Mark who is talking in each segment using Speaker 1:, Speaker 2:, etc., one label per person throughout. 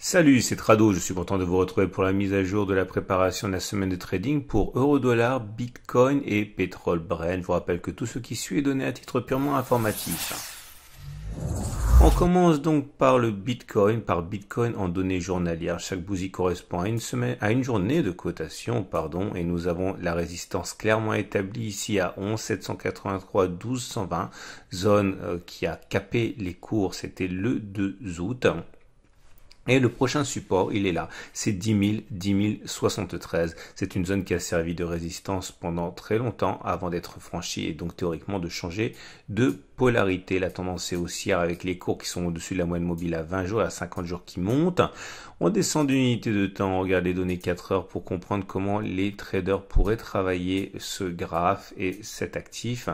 Speaker 1: Salut, c'est Trado, je suis content de vous retrouver pour la mise à jour de la préparation de la semaine de trading pour euro-dollar, bitcoin et pétrole Brent. Je vous rappelle que tout ce qui suit est donné à titre purement informatif. On commence donc par le bitcoin, en données journalières. Chaque bougie correspond à une journée de cotation, et nous avons la résistance clairement établie ici à 11 783 12 120, zone qui a capé les cours, c'était le 2 août. Et le prochain support, il est là, c'est 10 073. C'est une zone qui a servi de résistance pendant très longtemps avant d'être franchie et donc théoriquement de changer de polarité. La tendance est haussière avec les cours qui sont au-dessus de la moyenne mobile à 20 jours et à 50 jours qui montent. On descend d'une unité de temps, on regarde les données 4 heures pour comprendre comment les traders pourraient travailler ce graphe et cet actif.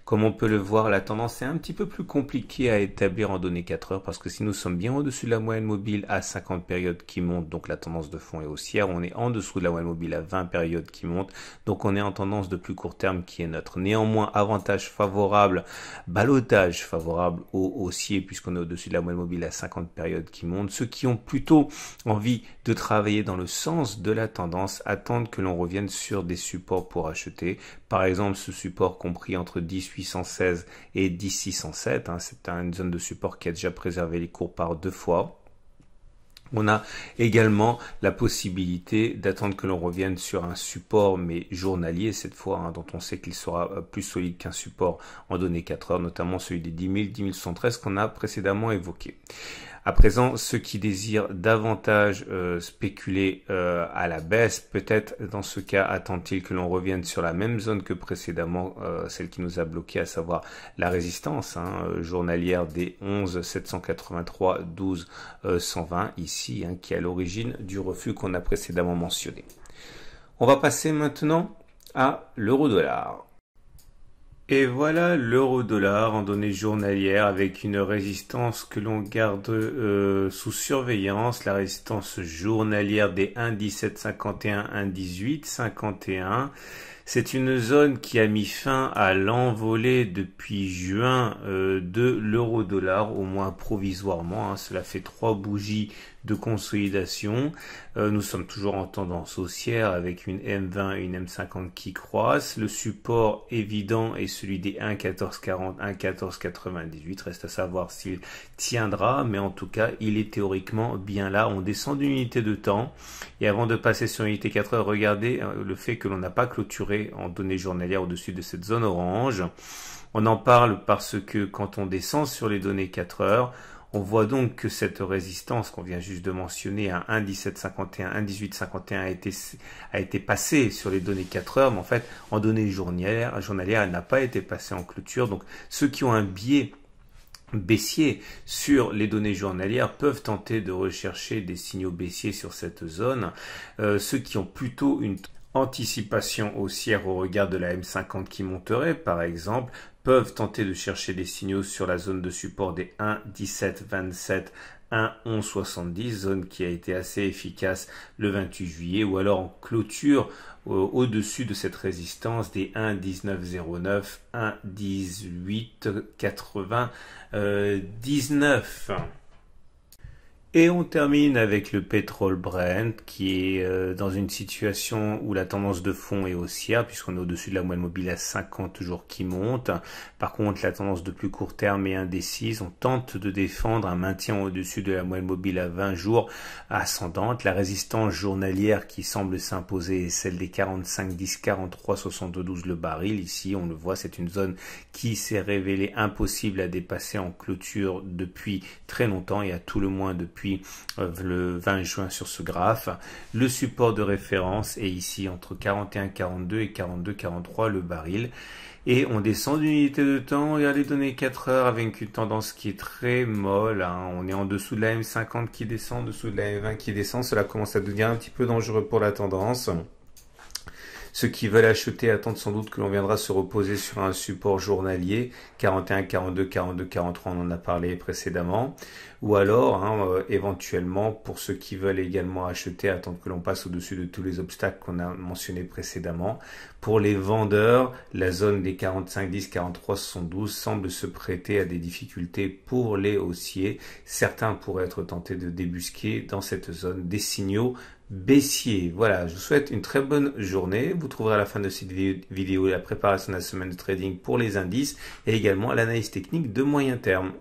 Speaker 1: Comme on peut le voir, la tendance est un petit peu plus compliquée à établir en données 4 heures parce que si nous sommes bien au-dessus de la moyenne mobile à 50 périodes qui montent, donc la tendance de fond est haussière, on est en dessous de la moyenne mobile à 20 périodes qui montent, donc on est en tendance de plus court terme qui est neutre. Néanmoins, avantage favorable, ballottage favorable aux haussiers puisqu'on est au-dessus de la moyenne mobile à 50 périodes qui montent. Ceux qui ont plutôt envie de travailler dans le sens de la tendance attendent que l'on revienne sur des supports pour acheter. Par exemple, ce support compris entre 10 816 et 10 607, c'est une zone de support qui a déjà préservé les cours par 2 fois. On a également la possibilité d'attendre que l'on revienne sur un support, mais journalier cette fois, dont on sait qu'il sera plus solide qu'un support en données 4 heures, notamment celui des 10 000, 10 113 qu'on a précédemment évoqué. À présent, ceux qui désirent davantage spéculer à la baisse, peut-être dans ce cas attendent-ils que l'on revienne sur la même zone que précédemment, celle qui nous a bloqué, à savoir la résistance journalière des 11 783 12 120 ici, qui est à l'origine du refus qu'on a précédemment mentionné. On va passer maintenant à l'euro-dollar. Et voilà l'euro-dollar en données journalières avec une résistance que l'on garde sous surveillance, la résistance journalière des 1,1751, 1,1851. C'est une zone qui a mis fin à l'envolée depuis juin de l'euro-dollar, au moins provisoirement. Cela fait 3 bougies de consolidation. Nous sommes toujours en tendance haussière avec une M20 et une M50 qui croissent. Le support évident est celui des 1,1440, 1,1498. Reste à savoir s'il tiendra, mais en tout cas, il est théoriquement bien là. On descend d'une unité de temps. Et avant de passer sur l'unité 4 heures, regardez le fait que l'on n'a pas clôturé en données journalières au-dessus de cette zone orange. On en parle parce que quand on descend sur les données 4 heures, on voit donc que cette résistance qu'on vient juste de mentionner à 1,1751, 1,1851 a été passée sur les données 4 heures, mais en fait, en données journalières, elle n'a pas été passée en clôture. Donc, ceux qui ont un biais baissier sur les données journalières peuvent tenter de rechercher des signaux baissiers sur cette zone. Ceux qui ont plutôt une anticipation haussière au regard de la M50 qui monterait, par exemple, peuvent tenter de chercher des signaux sur la zone de support des 1,1727, 1,1170, zone qui a été assez efficace le 28 juillet, ou alors en clôture au-dessus de cette résistance des 1,1909, 1,1899. Et on termine avec le pétrole Brent qui est dans une situation où la tendance de fond est haussière puisqu'on est au-dessus de la moyenne mobile à 50 jours qui monte. Par contre, la tendance de plus court terme est indécise. On tente de défendre un maintien au-dessus de la moyenne mobile à 20 jours ascendante. La résistance journalière qui semble s'imposer est celle des 45, 10, 43, 72 le baril. Ici, on le voit, c'est une zone qui s'est révélée impossible à dépasser en clôture depuis très longtemps et à tout le moins depuis le 20 juin sur ce graphe. Le support de référence est ici entre 41,42 et 42,43 le baril. Et on descend d'une unité de temps, regardez les données 4 heures avec une tendance qui est très molle. On est en dessous de la M50 qui descend, en dessous de la M20 qui descend. Cela commence à devenir un petit peu dangereux pour la tendance. Ceux qui veulent acheter attendent sans doute que l'on viendra se reposer sur un support journalier, 41, 42, 42, 43, on en a parlé précédemment. Ou alors, éventuellement, pour ceux qui veulent également acheter, attendre que l'on passe au-dessus de tous les obstacles qu'on a mentionnés précédemment. Pour les vendeurs, la zone des 45, 10, 43, 72 semble se prêter à des difficultés pour les haussiers. Certains pourraient être tentés de débusquer dans cette zone des signaux baissiers. Voilà, je vous souhaite une très bonne journée. Vous trouverez à la fin de cette vidéo la préparation de la semaine de trading pour les indices et également l'analyse technique de moyen terme.